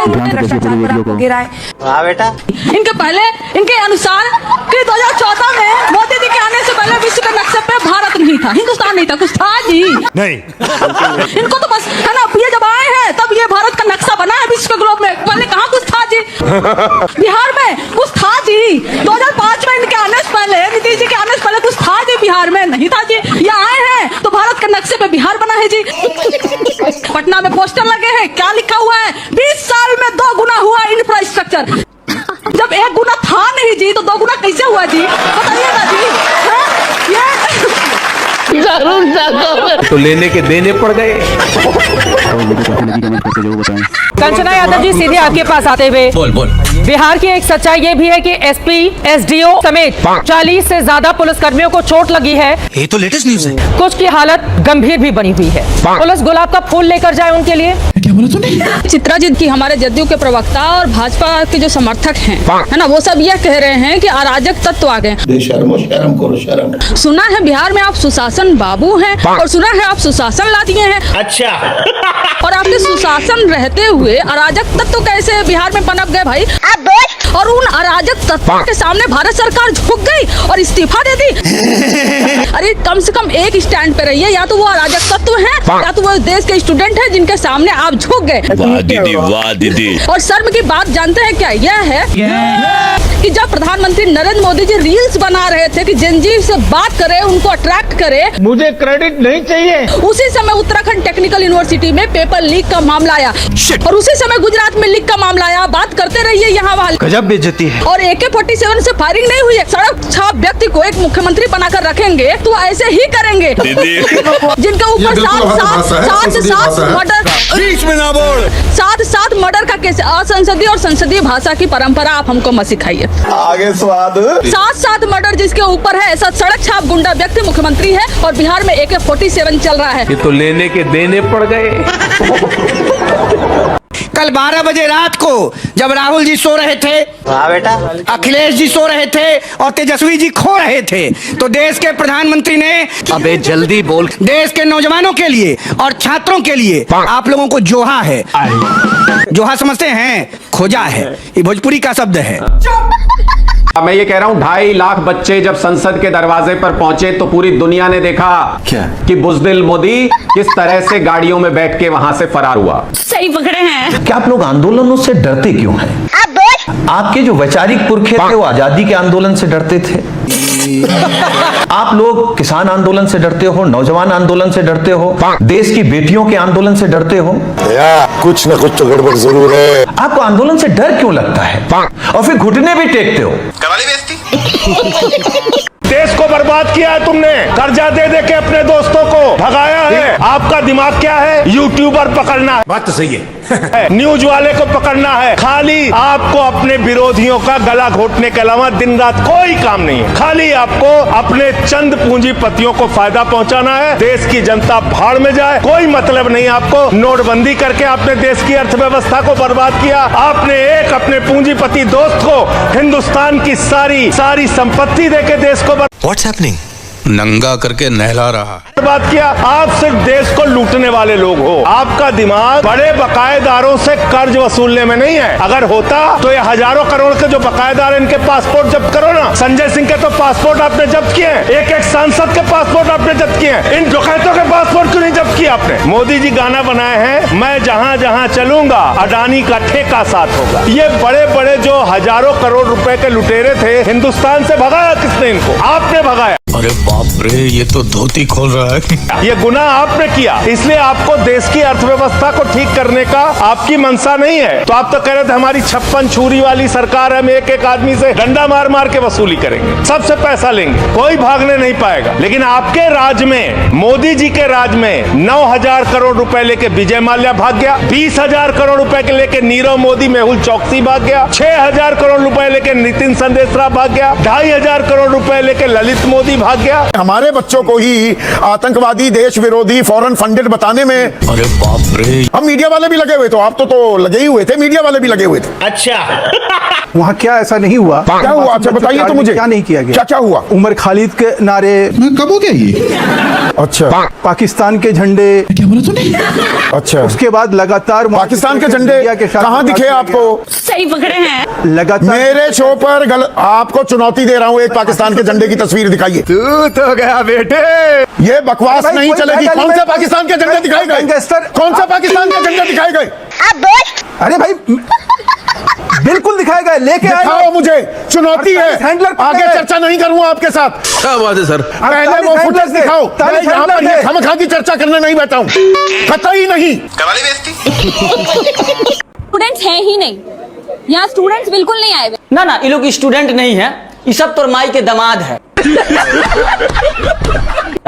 आपको गिराए। हाँ बेटा, इनके अनुसार कि 2014 में मोदी जी के आने से पहले विश्व के नक्शे पे भारत नहीं था, हिंदुस्तान नहीं था, कुछ था जी नहीं। इनको तो बस है ना, ये जब आए हैं तब ये भारत का नक्शा बना है विश्व के ग्लोब में, पहले कहाँ कुछ था जी। बिहार में कुछ था जी, 2005 में इनके आने से पहले, नीतीश जी के आने से पहले कुछ था जी, बिहार में नहीं था जी। ये आए हैं तो भारत के नक्शे पे बिहार बना है जी। पटना में पोस्टर लगे हैं, क्या लिखा हुआ है, 20 साल में 2 गुना हुआ इंफ्रास्ट्रक्चर। जब 1 गुना था नहीं जी तो 2 गुना कैसे हुआ जी, बताइए ना जी। तो लेने के देने पड़ गए। कंचना यादव जी, सीधे आपके पास आते हुए बोल। बिहार की एक सच्चाई ये भी है कि एसपी, एसडीओ समेत 40 से ज्यादा पुलिसकर्मियों को चोट लगी है। ये तो लेटेस्ट न्यूज है। कुछ की हालत गंभीर भी बनी हुई है। पुलिस गुलाब का फूल लेकर जाए उनके लिए। क्या बोला तूने? चित्रा जी की हमारे जदयू के प्रवक्ता और भाजपा के जो समर्थक हैं, है ना, वो सब ये कह रहे हैं कि अराजक तत्व आ गए। शर्म करो शर्म। सुना है बिहार में आप सुशासन बाबू हैं और सुना है आप सुशासन ला दिए हैं। अच्छा। और आपके सुशासन रहते हुए अराजक तत्व कैसे बिहार में पनप गए भाई? और उन अराजक तत्वों के सामने भारत सरकार झुक गई और इस्तीफा दे दी। अरे कम से कम एक स्टैंड पे रहिए, या तो वो अराजक तत्व हैं या तो वो देश के स्टूडेंट हैं जिनके सामने आप झुक गए। वाह दीदी। और शर्म की बात जानते हैं क्या यह है कि जब प्रधानमंत्री नरेंद्र मोदी जी रील्स बना रहे थे कि जेनजी से बात करे, उनको अट्रैक्ट करे, मुझे क्रेडिट नहीं चाहिए। उसी समय उत्तराखंड टेक्निकल यूनिवर्सिटी में पेपर लीक का मामला आया और उसी समय गुजरात में लीक का मामला आया। बात करते रहिए यहाँ वाले। गजब बेइज्जती है। और AK-47 से फायरिंग नहीं हुई है। सड़क छाप व्यक्ति को एक मुख्यमंत्री बनाकर रखेंगे तो ऐसे ही करेंगे जिनके ऊपर 7 मर्डर का केस, असंसदीय और संसदीय भाषा की परंपरा आप हमको मत सिखाइए। आगे स्वाद। 7 मर्डर जिसके ऊपर है, ऐसा सड़क छाप गुंडा व्यक्ति मुख्यमंत्री है और बिहार में AK-47 चल रहा है। ये तो लेने के देने पड़ गए। कल 12 बजे रात को जब राहुल जी सो रहे थे, हाँ बेटा, अखिलेश जी सो रहे थे और तेजस्वी जी खो रहे थे, तो देश के प्रधानमंत्री ने, अबे जल्दी बोल, देश के नौजवानों के लिए और छात्रों के लिए आप लोगों को जोहा है। जोहा समझते हैं? खोजा है, ये भोजपुरी का शब्द है। मैं ये कह रहा हूँ 2.5 लाख बच्चे जब संसद के दरवाजे पर पहुंचे तो पूरी दुनिया ने देखा क्या कि बुज़दिल मोदी किस तरह से गाड़ियों में बैठ के वहां से फरार हुआ। सही पकड़े हैं। क्या आप लोग आंदोलनों से डरते क्यों हैं? आपके जो वैचारिक पुरखे थे वो आजादी के आंदोलन से डरते थे। आप लोग किसान आंदोलन से डरते हो, नौजवान आंदोलन से डरते हो, देश की बेटियों के आंदोलन से डरते हो। कुछ न कुछ तो गड़बड़ जरूर है। आपको आंदोलन से डर क्यों लगता है और फिर घुटने भी टेकते हो? देश को बर्बाद किया है तुमने, कर्जा दे दे के अपने दोस्तों को भगाया है। आपका दिमाग क्या है? यूट्यूबर पकड़ना है। बात तो सही है। न्यूज वाले को पकड़ना है। खाली आपको अपने विरोधियों का गला घोटने के अलावा दिन रात कोई काम नहीं है। खाली आपको अपने चंद पूंजीपतियों को फायदा पहुंचाना है। देश की जनता भाड़ में जाए, कोई मतलब नहीं आपको। नोटबंदी करके आपने देश की अर्थव्यवस्था को बर्बाद किया। आपने एक अपने पूंजीपति दोस्त को हिंदुस्तान की सारी संपत्ति देके देश को What's happening? नंगा करके नहला रहा बात किया। आप सिर्फ देश को लूटने वाले लोग हो। आपका दिमाग बड़े बकायेदारों से कर्ज वसूलने में नहीं है। अगर होता तो ये हजारों करोड़ के जो बकायेदार इनके पासपोर्ट जब्त करो ना। संजय सिंह के तो पासपोर्ट आपने जब्त किए हैं, एक सांसद के पासपोर्ट आपने जब्त किए हैं। इन डकैतों के पासपोर्ट क्यों नहीं जब्त किया आपने? मोदी जी गाना बनाए हैं, मैं जहां जहां चलूंगा अडानी का ठेका साथ होगा। ये बड़े बड़े जो हजारों करोड़ रुपए के लुटेरे थे, हिंदुस्तान से भगाया किसने इनको? आपने भगाया। अरे बाप रे, ये तो धोती खोल रहा है। ये गुनाह आपने किया, इसलिए आपको देश की अर्थव्यवस्था को ठीक करने का आपकी मंशा नहीं है। तो आप तो कह रहे थे हमारी 56 छुरी वाली सरकार है, हम एक एक आदमी से डंडा मार मार के वसूली करेंगे, सबसे पैसा लेंगे, कोई भागने नहीं पाएगा। लेकिन आपके राज में, मोदी जी के राज में 9,000 करोड़ रुपए लेके विजय माल्या भाग गया, 20,000 करोड़ रुपए के लेके नीरव मोदी, मेहुल चौकसी भाग गया, 6,000 करोड़ रुपए लेके नितिन संदेशरा भाग गया, 2,500 करोड़ रुपए लेके ललित मोदी भाग भाग गया। हमारे बच्चों को ही आतंकवादी, देश विरोधी, फॉरेन फंडेड बताने में अरे बाप रे, हम मीडिया वाले भी लगे हुए थे। आप तो लगे ही हुए थे, मीडिया वाले भी लगे हुए थे। वहाँ क्या ऐसा नहीं हुआ? क्या हुआ? अच्छा बताइए तो मुझे, क्या नहीं किया गया? क्या क्या हुआ? उमर खालिद के नारे कब हो गया ये? अच्छा, पाकिस्तान के झंडे, क्या बोला तूने? अच्छा, उसके बाद लगातार पाकिस्तान के झंडे कहाँ दिखे आपको? सही पकड़े हैं। लगातार मेरे शो पर आपको चुनौती दे रहा हूँ, एक पाकिस्तान के झंडे की तस्वीर दिखाइए। तू तो गया बेटे। ये बकवास भाई, नहीं कोई चलेगी। जगह कौन में- से पाकिस्तान के झंडे दिखाए गए? गैंगस्टर- कौन सा पाकिस्तान के झंडे दिखाए गए? अरे भाई बिल्कुल दिखाया गया, लेके आए। दिखाओ मुझे, चुनौती है। हैंडलर आगे चर्चा नहीं करूंगा आपके साथ। क्या बात है सर? पहले वो फुटेज दिखाओ। मैं यहाँ पर ये खामखा की चर्चा करने नहीं बैठा हूँ, कतई नहीं। स्टूडेंट्स हैं ही नहीं यहाँ, स्टूडेंट्स बिल्कुल नहीं आए हुए। ना ना, ये लोग स्टूडेंट नहीं है, ये सब तो माई के दामाद है।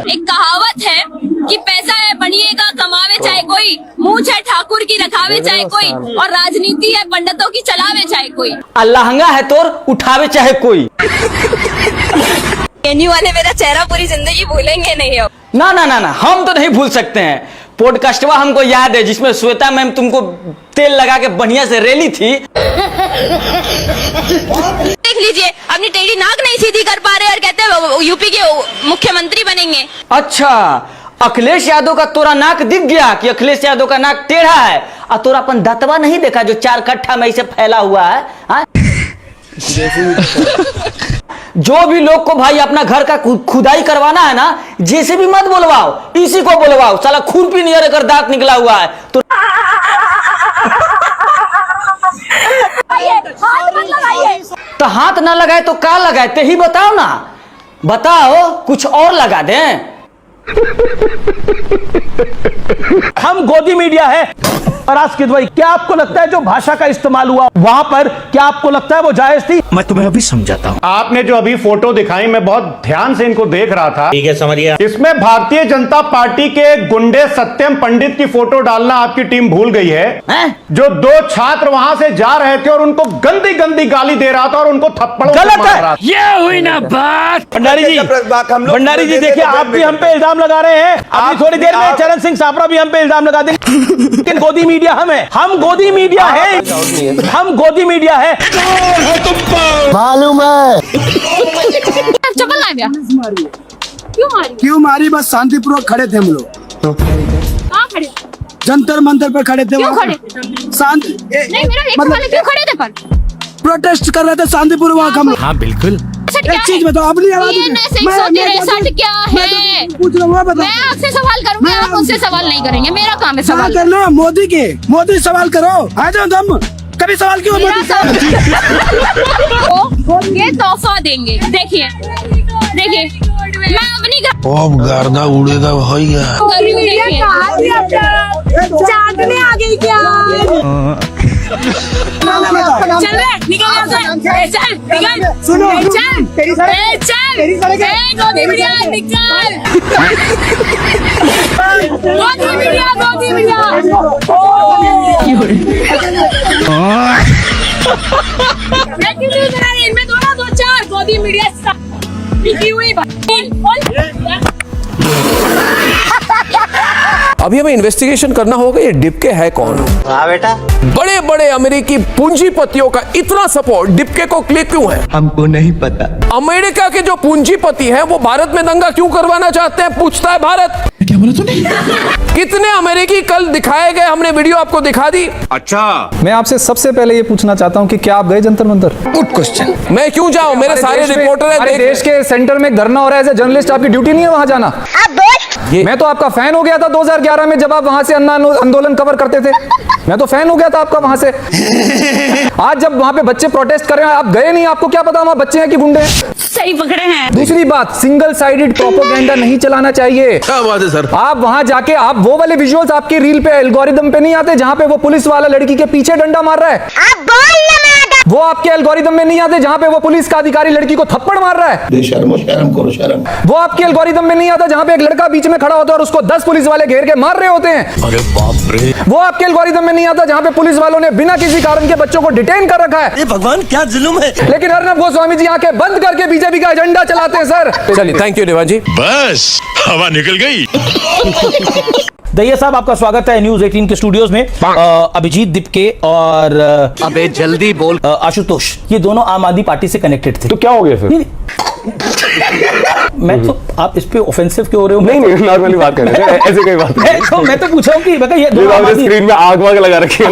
एक कहावत है कि पैसा है बनिएगा कमावे चाहे कोई, मूछ है ठाकुर की रखावे चाहे कोई, और राजनीति है पंडितों की चलावे चाहे कोई। लहंगा है तोर उठावे चाहे कोई। एनयू वाले मेरा चेहरा पूरी जिंदगी भूलेंगे नहीं अब। ना ना ना ना, हम तो नहीं भूल सकते हैं। पॉडकास्टवा हमको याद है जिसमें श्वेता मैम तुमको तेल लगा के बढ़िया से रेली थी। देख लीजिए, अपनी टेढ़ी नाक नहीं सीधी कर पा रहे और कहते हैं यूपी के मुख्यमंत्री बनेंगे। अच्छा, अखिलेश यादव का तोरा नाक दिख गया कि अखिलेश यादव का नाक टेढ़ा है, और तोरा अपन दतवा नहीं देखा जो 4 कट्ठा में इसे फैला हुआ है? हाँ? जो भी लोग को भाई अपना घर का खुदाई करवाना है ना, जैसे भी मत बोलवाओ, इसी को बोलवाओ। साला खुरपी नियर कर दांत निकला हुआ है तो हाथ ना लगाए तो का लगाए, ते ही बताओ ना। बताओ, कुछ और लगा दें। हम गोदी मीडिया है। और आस्किद भाई, क्या आपको लगता है जो भाषा का इस्तेमाल हुआ वहां पर, क्या आपको लगता है वो जायज थी? मैं तुम्हें अभी समझाता हूँ। आपने जो अभी फोटो दिखाई, मैं बहुत ध्यान से इनको देख रहा था। ठीक है, समझिए। इसमें भारतीय जनता पार्टी के गुंडे सत्यम पंडित की फोटो डालना आपकी टीम भूल गई है, जो 2 छात्र वहां से जा रहे थे और उनको गंदी गंदी गाली दे रहा था और उनको थप्पड़ों से मार रहा था। ये हुई ना बात। भंडारी जी देखिए, आप भी हम पे इल्जाम लगा रहे हैं। अभी थोड़ी देर में चरण सिंह सापरा भी हम पे इल्जाम लगा देंगे। लेकिन गोदी मीडिया हम गोदी मीडिया है, हम गोदी मीडिया है। मालूम है चप्पल लाए भैया, क्यों मारी? बस शांतिपूर्वक खड़े थे हम लोग, कहाँ खड़े? जंतर मंतर पर खड़े थे। क्यों खड़े? शांति नहीं, मेरा एक सवाल है, क्यों खड़े थे पर? प्रोटेस्ट कर रहे थे शांतिपूर्वक हम लोग। हाँ बिल्कुल। एक चीज बताओ, अपनी आवाज क्या है? पूछ रहा हूँ, बताओ। मैं आपसे सवाल करूंगा, आप मुझसे सवाल नहीं करेंगे। मेरा काम है सवाल सवाल करना। मोदी सवाल करो। आ जाओ तुम, कभी सवाल क्यों? ये तोहफा देंगे। देखिए देखिए, मैं अपनी गर्दा उड़ेगा भैया। चांदनी आ गई क्या? चल निकल, सुनो, गोदी मीडिया निकल, गोदी मीडिया। इनमें दो 4 गोदी मीडिया बिकी हुई। अभी हमें इन्वेस्टिगेशन करना होगा ये डिपके है कौन। हाँ बेटा, बड़े बड़े अमेरिकी पूंजीपतियों का इतना सपोर्ट डिपके को क्लिक क्यों है? हमको नहीं पता। अमेरिका के जो पूंजीपति हैं वो भारत में दंगा क्यों करवाना चाहते हैं, पूछता है भारत। क्या बोला तूने? कितने अमेरिकी कल दिखाए गए, हमने वीडियो आपको दिखा दी। मैं आपसे सबसे पहले ये पूछना चाहता हूँ कि क्या आप गए जंतर मंतर? Good question. मैं क्यों जाऊं, मेरे सारे रिपोर्टर हमारे देश के सेंटर में धरना हो रहा है, एज ए जर्नलिस्ट आपकी ड्यूटी नहीं है वहां जाना? मैं तो आपका फैन हो गया था 2011 में जब आप वहां से अन्ना आंदोलन कवर करते थे। मैं तो फैन हो गया था आपका वहां से। आज जब वहां पे बच्चे प्रोटेस्ट कर रहे हैं, आप गए नहीं, आपको क्या पता वहां बच्चे हैं कि गुंडे हैं? सही पकड़े हैं। दूसरी बात, सिंगल साइडेड प्रोपेगेंडा नहीं चलाना चाहिए। क्या बात है सर? आप वहां जाके आप वो वाले विजुअल्स आपकी रील पे एल्गोरिदम पे नहीं आते जहां पे वो पुलिस वाला लड़की के पीछे डंडा मार रहा है। आप बोल ना वो आपके एल्गोरिदम में नहीं आते जहां पे वो पुलिस का अधिकारी लड़की को थप्पड़ मार रहा है। शर्म करो शर्म। वो आपके एल्गोरिदम में नहीं आता जहां पे एक लड़का बीच में खड़ा होता है और उसको 10 पुलिस वाले घेर के मार रहे होते हैं। अरे बाप रे। वो आपके एल्गोरिदम में नहीं आता जहां पे पुलिस वालों ने बिना किसी कारण के बच्चों को डिटेन कर रखा है। भगवान क्या जुल्म है। लेकिन अर्नब गोस्वामी जी आंखें बंद करके बीजेपी का एजेंडा चलाते हैं सर। चलिए, थैंक यू देवान जी। बस हवा निकल गई। दहिया साहब, आपका स्वागत है न्यूज 18 के स्टूडियोज में। अभिजीत दिपके और अबे जल्दी बोल। आशुतोष, ये दोनों आम आदमी पार्टी से कनेक्टेड थे। तो क्या हो गया फिर? मैं तो, आप इस पे ऑफेंसिव क्यों हो रहे हो? नहीं, नॉर्मली बात कर रहे हैं, ऐसे कोई बात नहीं। मैं तो पूछा हूँ कि ये दोनों आम आदमी स्क्रीन में आग वाग लगा रखी है।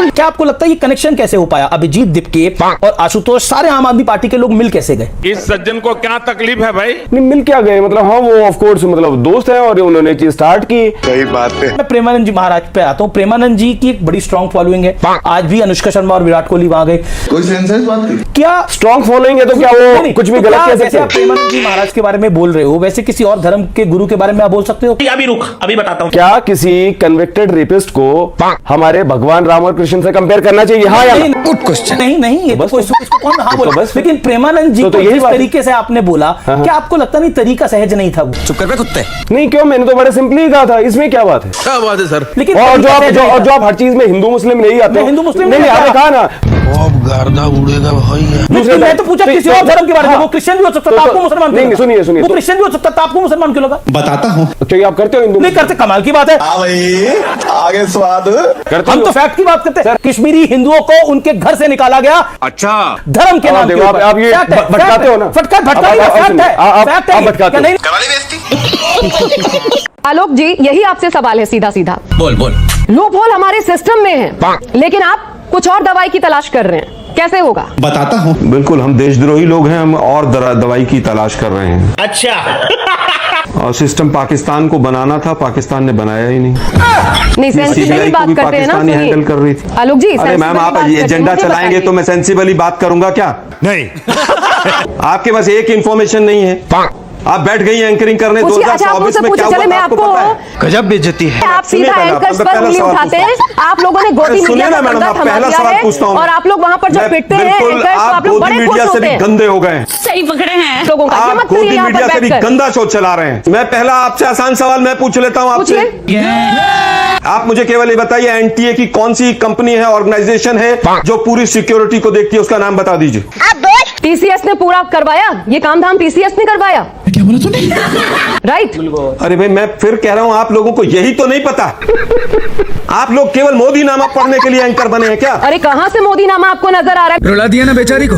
क्या आपको लगता है ये कनेक्शन कैसे हो पाया? अभिजीत दिपके और आशुतोष, सारे आम आदमी पार्टी के लोग मिल कैसे गए? इस सज्जन को क्या तकलीफ है भाई? नहीं, मिल क्या गए मतलब? हाँ, वो ऑफ कोर्स मतलब दोस्त हैं और उन्होंने चीज स्टार्ट की। सही बात है। मैं प्रेमानंद जी महाराज पे आता हूँ। प्रेमानंद जी की एक बड़ी स्ट्रॉन्ग फॉलोइंग है। आज भी अनुष्का शर्मा और विराट कोहली वहां गए। कोई सेंस है इस बात की? क्या स्ट्रॉन्ग फॉलोइंग है तो क्या वो कुछ भी गलत कह सकते हैं? आप प्रेमानंद जी महाराज के बारे में बोल रहे हो, वैसे किसी और धर्म के गुरु के बारे में आप बोल सकते हो? अभी रुक, अभी बताता हूँ। क्या किसी कन्विक्टेड रेपिस्ट को हमारे भगवान राम और कृष्ण से कंपेयर करना चाहिए? हाँ या नहीं, ये बस इसको कौन हाँ बोला? बस लेकिन प्रेमानंद जी को जिस तरीके से आपने बोला, क्या आपको लगता नहीं तरीका सहज नहीं था? वो चुप कर बे कुत्ते। नहीं, क्यों? मैंने तो बड़े सिंपली कहा था, इसमें क्या बात है? क्या बात है सर? लेकिन और जो आप हर चीज में हिंदू मुस्लिम नहीं आते, हिंदू मुस्लिम नहीं, आपने कहा ना गर्दा उड़ेगा भाई। मैं तो पूछा किसी और धर्म के बारे में। वो क्रिश्चियन भी हो सकता था, आपको मुसलमान क्यों लगा? सुनिए, वो क्रिश्चियन भी हो सकता था, आपको मुसलमान क्यों लगा? बताता हूँ। तो आप करते हो हिंदू? नहीं करते, कमाल की बात है। आगे स्वाद करते हम तो फैक्ट की बात करते हैं। कश्मीरी हिंदुओं को उनके घर से निकाला गया। अच्छा, धर्म के नाम पे। आप ये भटकाते हो ना? फैक्ट है, भटकाते हो। आलोक जी, यही आपसे सवाल है सीधा सीधा। बोल। लूप होल हमारे सिस्टम में है, लेकिन आप कुछ और दवाई की तलाश कर रहे हैं, कैसे होगा? बताता हूँ। बिल्कुल, हम देशद्रोही लोग हैं, हम और दवाई की तलाश कर रहे हैं। अच्छा। और सिस्टम पाकिस्तान को बनाना था, पाकिस्तान ने बनाया ही नहीं। नहीं, सेंसिबली बात करते हैं ना। पाकिस्तान हैंडल कर रही थी। आलोक जी, अरे मैम, आप एजेंडा चलाएंगे तो मैं सेंसिबली बात करूंगा क्या? नहीं। आपके पास एक इंफॉर्मेशन नहीं है। आप बैठ गई एंकरिंग करने 2024 में, क्या हुआ आपको पता है? गजब बेइज्जती है। आप सीधा एंकर्स पर उंगली उठाते हैं। आप लोगों ने गोदी मीडिया का पर्दा थमा दिया है और आप लोग वहां पर जब पिटते हैं एंकर्स, तो आप लोग बड़े खुश होते हैं। गंदे हो गए, सही पकड़े हैं लोगों का। आप गोदी मीडिया से भी गंदा शो चला रहे हैं। मैं पहला आपसे आसान सवाल मैं पूछ लेता हूँ आपसे। आप मुझे केवल ये बताइए, एनटीए की कौन सी कंपनी है, ऑर्गेनाइजेशन है जो पूरी सिक्योरिटी को देखती है? उसका नाम बता दीजिए। टीसीएस ने पूरा करवाया ये काम धाम, टीसीएस ने करवाया। क्या बोला तूने? राइट। अरे भाई, मैं फिर कह रहा हूं, आप लोगों को यही तो नहीं पता। आप लोग केवल मोदी नामा पढ़ने के लिए एंकर बने हैं क्या? अरे कहां से मोदी नामा आपको नजर आ रहा है? रुला दिया ना बेचारी को।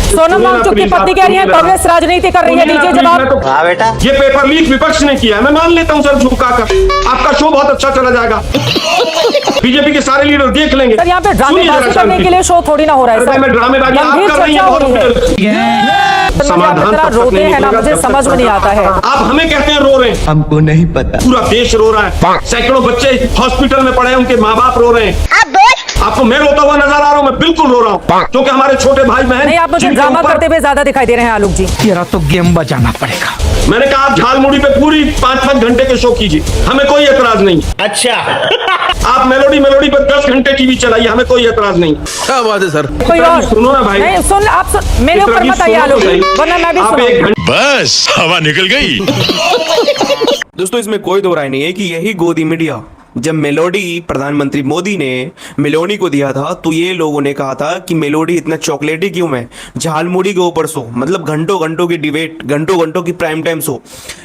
सोनम वांगचुक की पत्नी कह रही है कांग्रेस राजनीति कर रही है। दीजिए जवाब। हाँ बेटा, ये पेपर लीक विपक्ष ने किया है, मैं मान लेता हूँ सर, झुका कर आपका शो बहुत अच्छा चला जाएगा। बीजेपी के सारे लीडर देख लेंगे। सर, यहाँ पे ड्रामेबाजी करने के लिए शो थोड़ी ना हो रहा है सर। मैं ड्रामेबाजी आप कर रही हैं, समाधान रोते हैं ना, मुझे समझ में नहीं आता है। आप हमें कहते हैं रो रहे हैं, हमको नहीं पता। पूरा देश रो रहा है, सैकड़ों बच्चे हॉस्पिटल में पड़े हैं, उनके माँ बाप रो रहे हैं। आपको मैं रोता हुआ नजर आ रहा हूँ? मैं बिल्कुल रो रहा हूँ, क्योंकि हमारे छोटे भाई बहन। नहीं, आप मुझे ड्रामा करते हुए ज्यादा दिखाई दे रहे हैं आलोक जी। तेरा तो गेम बजाना पड़ेगा। मैंने कहा आप झालमुड़ी पे पूरी 5-5 घंटे के शो कीजिए, हमें कोई एतराज नहीं। अच्छा। आप मेलोडी पे 10 घंटे टीवी चलाइए, हमें कोई एतराज नहीं। क्या बात है सर? कोई और सुनो ना भाई। नहीं, सुन आप मेरे ऊपर मत आइए आलोक जी, वरना मैं भी सुनूंगी। बस हवा निकल गई। दोस्तों, इसमें कोई दो राय नहीं है कि यही गोदी मीडिया, जब मेलोडी प्रधानमंत्री मोदी ने मेलोडी को दिया था तो ये लोगों ने कहा था कि मेलोडी इतना चॉकलेटी क्यों है, झालमुड़ी के ऊपर शो, मतलब घंटों घंटों की डिबेट, घंटों घंटों की प्राइम टाइम शो।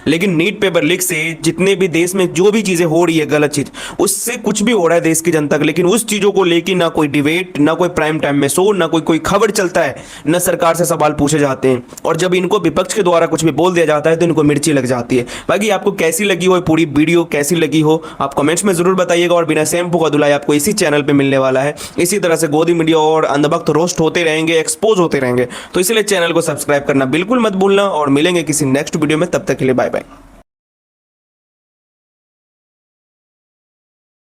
लेकिन नीट पेपर लीक से जितने भी देश में जो भी चीजें हो रही है गलत चीज, उससे कुछ भी हो रहा है देश की जनता का, लेकिन उस चीजों को लेकर ना कोई डिबेट, ना कोई प्राइम टाइम में शो, ना कोई खबर चलता है, ना सरकार से सवाल पूछे जाते हैं। और जब इनको विपक्ष के द्वारा कुछ भी बोल दिया जाता है तो इनको मिर्ची लग जाती है। बाकी आपको कैसी लगी हो पूरी वीडियो, कैसी लगी हो आप कमेंट्स में जरूर बताइएगा। और बिना शैम्पू का धुलाई आपको इसी चैनल पे मिलने वाला है। इसी तरह से गोदी मीडिया और अंधभक्त रोस्ट होते रहेंगे, एक्सपोज होते रहेंगे, तो इसलिए चैनल को सब्सक्राइब करना बिल्कुल मत भूलना। और मिलेंगे किसी नेक्स्ट वीडियो में, तब तक के लिए बाय बाय।